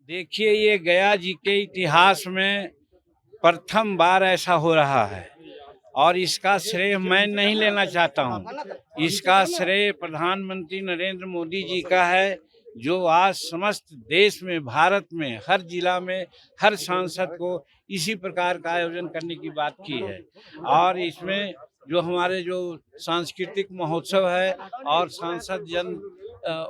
देखिए, ये गया जी के इतिहास में प्रथम बार ऐसा हो रहा है और इसका श्रेय मैं नहीं लेना चाहता हूँ। इसका श्रेय प्रधानमंत्री नरेंद्र मोदी जी का है, जो आज समस्त देश में, भारत में, हर जिला में, हर सांसद को इसी प्रकार का आयोजन करने की बात की है। और इसमें जो हमारे जो सांस्कृतिक महोत्सव है और सांसद जन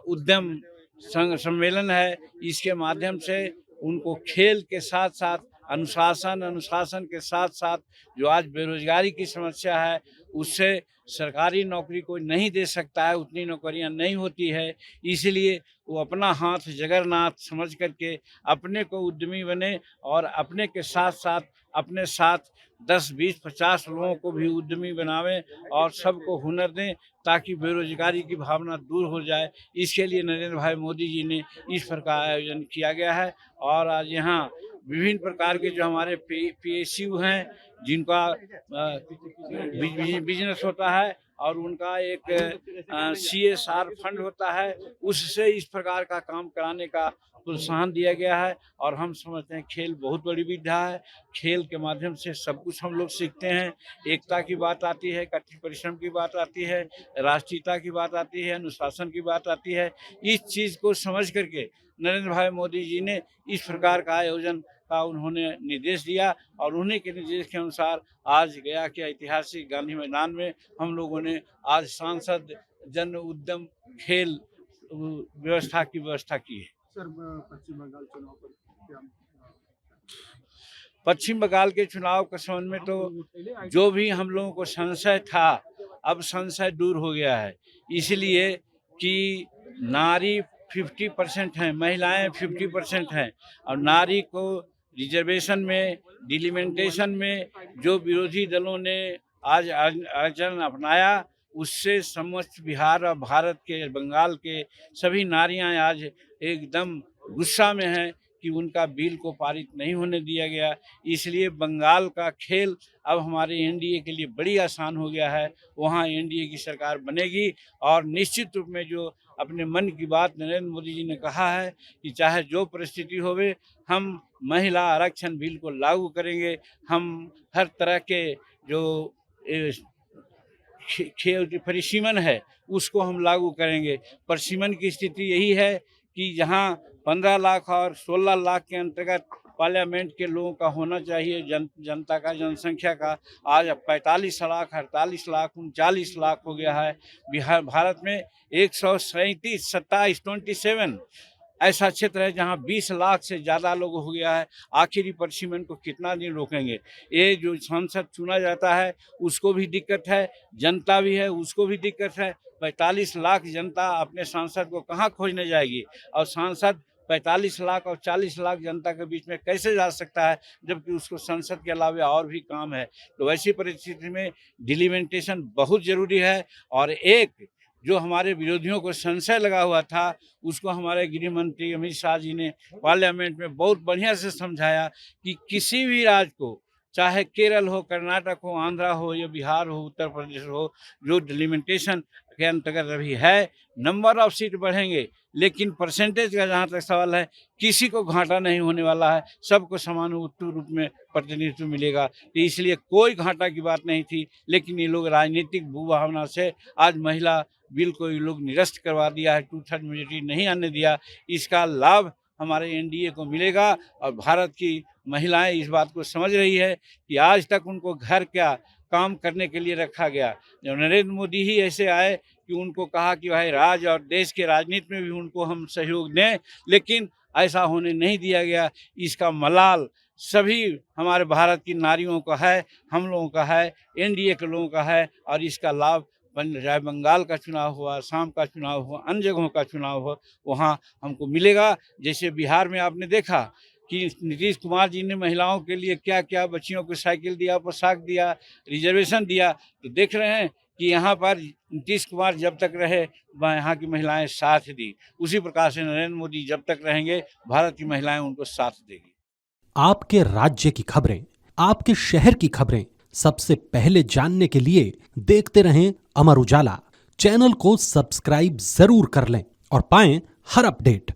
उद्यम सम्मेलन है, इसके माध्यम से उनको खेल के साथ साथ अनुशासन के साथ साथ जो आज बेरोजगारी की समस्या है, उससे सरकारी नौकरी कोई नहीं दे सकता है, उतनी नौकरियां नहीं होती है। इसलिए वो अपना हाथ जगन्नाथ समझ करके अपने को उद्यमी बने और अपने के साथ साथ अपने साथ 10, 20, 50 लोगों को भी उद्यमी बनावें और सबको हुनर दें, ताकि बेरोजगारी की भावना दूर हो जाए। इसके लिए नरेंद्र भाई मोदी जी ने इस प्रकार आयोजन किया गया है। और आज यहाँ विभिन्न प्रकार के जो हमारे PSU हैं, जिनका बिजनेस होता है और उनका एक CSR फंड होता है, उससे इस प्रकार का काम कराने का प्रोत्साहन दिया गया है। और हम समझते हैं खेल बहुत बड़ी विद्या है। खेल के माध्यम से सब कुछ हम लोग सीखते हैं। एकता की बात आती है, कठिन परिश्रम की बात आती है, राष्ट्रीयता की बात आती है, अनुशासन की बात आती है। इस चीज़ को समझ करके नरेंद्र भाई मोदी जी ने इस प्रकार का आयोजन का उन्होंने निर्देश दिया और उन्हीं के निर्देश के अनुसार आज गया के ऐतिहासिक गांधी मैदान में हम लोगों ने आज सांसद जन उद्यम खेल व्यवस्था की है। सर, पश्चिम बंगाल चुनाव पर क्या? पश्चिम बंगाल के चुनाव के संबंध में तो जो भी हम लोगों को संशय था, अब संशय दूर हो गया है। इसलिए कि नारी 50% हैं, महिलाएं 50% हैं और नारी को रिजर्वेशन में, डिलिमिटेशन में जो विरोधी दलों ने आज आचरण अपनाया, उससे समस्त बिहार और भारत के, बंगाल के सभी नारियां आज एकदम गुस्सा में हैं कि उनका बिल को पारित नहीं होने दिया गया। इसलिए बंगाल का खेल अब हमारे NDA के लिए बड़ी आसान हो गया है। वहाँ NDA की सरकार बनेगी और निश्चित रूप में जो अपने मन की बात नरेंद्र मोदी जी ने कहा है कि चाहे जो परिस्थिति होवे, हम महिला आरक्षण बिल को लागू करेंगे। हम हर तरह के जो परिसीमन है उसको हम लागू करेंगे। परिसीमन की स्थिति यही है कि जहां 15 लाख और 16 लाख के अंतर्गत पार्लियामेंट के लोगों का होना चाहिए, जनता का, जनसंख्या का, आज 45 लाख, 48 लाख, 39 लाख हो गया है। बिहार भारत में 137, 27 ऐसा क्षेत्र है जहां 20 लाख से ज़्यादा लोग हो गया है। आखिरी परिसीमन को कितना दिन रोकेंगे? ये जो सांसद चुना जाता है उसको भी दिक्कत है, जनता भी है उसको भी दिक्कत है। 45 लाख जनता अपने सांसद को कहाँ खोजने जाएगी? और सांसद 45 लाख और 40 लाख जनता के बीच में कैसे जा सकता है, जबकि उसको संसद के अलावा और भी काम है। तो ऐसी परिस्थिति में डिलिमिटेशन बहुत ज़रूरी है। और एक जो हमारे विरोधियों को संशय लगा हुआ था, उसको हमारे गृह मंत्री अमित शाह जी ने पार्लियामेंट में बहुत बढ़िया से समझाया कि किसी भी राज्य को, चाहे केरल हो, कर्नाटक हो, आंध्रा हो या बिहार हो, उत्तर प्रदेश हो, जो डिलिमिटेशन के अंतर्गत अभी है, नंबर ऑफ सीट बढ़ेंगे, लेकिन परसेंटेज का जहाँ तक सवाल है, किसी को घाटा नहीं होने वाला है। सबको समान रूप में प्रतिनिधित्व मिलेगा। तो इसलिए कोई घाटा की बात नहीं थी। लेकिन ये लोग राजनीतिक भूभावना से आज महिला बिल को ये लोग निरस्त करवा दिया है, 2/3 मेजॉरिटी नहीं आने दिया। इसका लाभ हमारे NDA को मिलेगा और भारत की महिलाएं इस बात को समझ रही है कि आज तक उनको घर क्या काम करने के लिए रखा गया। जब नरेंद्र मोदी ही ऐसे आए कि उनको कहा कि भाई राज्य और देश के राजनीति में भी उनको हम सहयोग दें, लेकिन ऐसा होने नहीं दिया गया। इसका मलाल सभी हमारे भारत की नारियों का है, हम लोगों का है, NDA के लोगों का है। और इसका लाभ चाहे बंगाल का चुनाव हुआ, असम का चुनाव हुआ, अन्य जगहों का चुनाव हो, वहाँ हमको मिलेगा। जैसे बिहार में आपने देखा कि नीतीश कुमार जी ने महिलाओं के लिए क्या क्या, बच्चियों को साइकिल दिया, पोशाक दिया, रिजर्वेशन दिया। तो देख रहे हैं कि यहाँ पर नीतीश कुमार जब तक रहे, यहाँ की महिलाएं साथ दी। उसी प्रकार से नरेंद्र मोदी जब तक रहेंगे, भारत की महिलाएं उनको साथ देगी। आपके राज्य की खबरें, आपके शहर की खबरें सबसे पहले जानने के लिए देखते रहें अमर उजाला। चैनल को सब्सक्राइब जरूर कर लें और पाएं हर अपडेट।